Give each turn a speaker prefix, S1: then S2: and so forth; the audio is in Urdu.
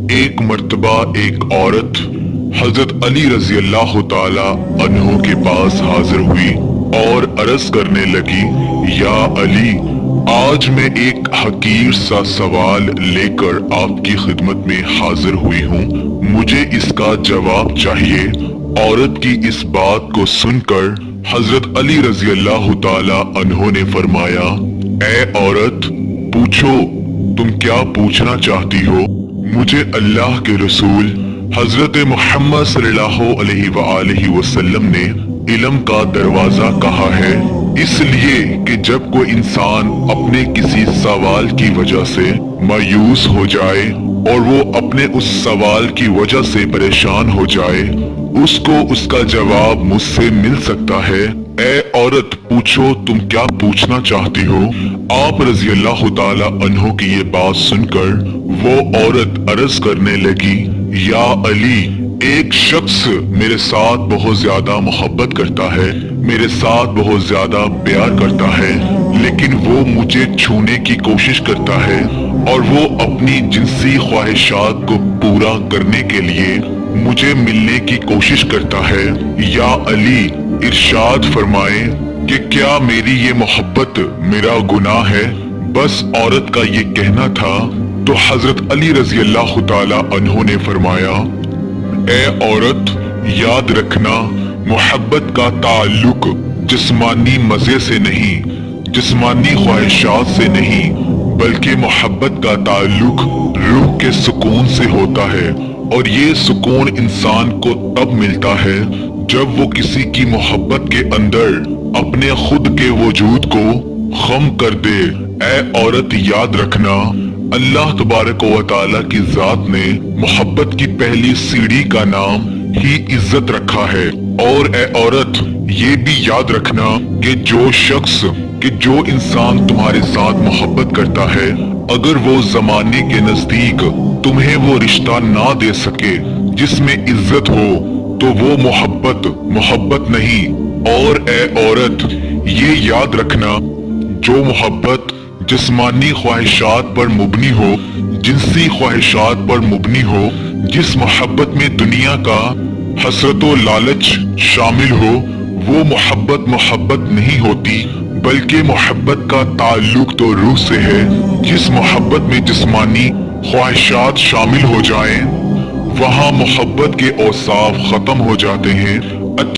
S1: ایک مرتبہ ایک عورت حضرت علی رضی اللہ تعالی عنہ کے پاس حاضر ہوئی اور عرض کرنے لگی، یا علی، آج میں ایک حقیر سا سوال لے کر آپ کی خدمت میں حاضر ہوئی ہوں، مجھے اس کا جواب چاہیے۔ عورت کی اس بات کو سن کر حضرت علی رضی اللہ تعالی عنہ نے فرمایا، اے عورت، پوچھو، تم کیا پوچھنا چاہتی ہو؟ مجھے اللہ کے رسول حضرت محمد صلی اللہ علیہ وآلہ وسلم نے علم کا دروازہ کہا ہے، اس لیے کہ جب کوئی انسان اپنے کسی سوال کی وجہ سے مایوس ہو جائے اور وہ اپنے اس سوال کی وجہ سے پریشان ہو جائے، اس کو اس کا جواب مجھ سے مل سکتا ہے۔ اے عورت، پوچھو، تم کیا پوچھنا چاہتی ہو؟ آپ رضی اللہ تعالی عنہ کی یہ بات سن کر وہ عورت عرض کرنے لگی، یا علی، ایک شخص میرے ساتھ بہت زیادہ محبت کرتا ہے، میرے ساتھ بہت زیادہ پیار کرتا ہے، لیکن وہ مجھے چھونے کی کوشش کرتا ہے اور وہ اپنی جنسی خواہشات کو پورا کرنے کے لیے مجھے ملنے کی کوشش کرتا ہے۔ یا علی، ارشاد فرمائے کہ کیا میری یہ محبت میرا گناہ ہے؟ بس عورت کا یہ کہنا تھا تو حضرت علی رضی اللہ تعالی عنہ نے فرمایا، اے عورت، یاد رکھنا، محبت کا تعلق جسمانی مزے سے نہیں، جسمانی خواہشات سے نہیں، بلکہ محبت کا تعلق روح کے سکون سے ہوتا ہے، اور یہ سکون انسان کو تب ملتا ہے جب وہ کسی کی محبت کے اندر اپنے خود کے وجود کو خم کر دے۔ اے عورت، یاد رکھنا، اللہ تبارک و تعالی کی ذات نے محبت کی پہلی سیڑھی کا نام ہی عزت رکھا ہے۔ اور اے عورت، یہ بھی یاد رکھنا کہ جو انسان تمہارے ساتھ محبت کرتا ہے، اگر وہ زمانے کے نزدیک تمہیں وہ رشتہ نہ دے سکے جس میں عزت ہو، تو وہ محبت نہیں۔ اور اے عورت، یہ یاد رکھنا، جو محبت جسمانی خواہشات پر مبنی ہو، جنسی خواہشات پر مبنی ہو، جس محبت میں دنیا کا حسرت و لالچ شامل ہو، وہ محبت نہیں ہوتی، بلکہ محبت کا تعلق تو روح سے ہے۔ جس محبت میں جسمانی خواہشات شامل ہو جائیں، وہاں محبت کے اوصاف ختم ہو جاتے ہیں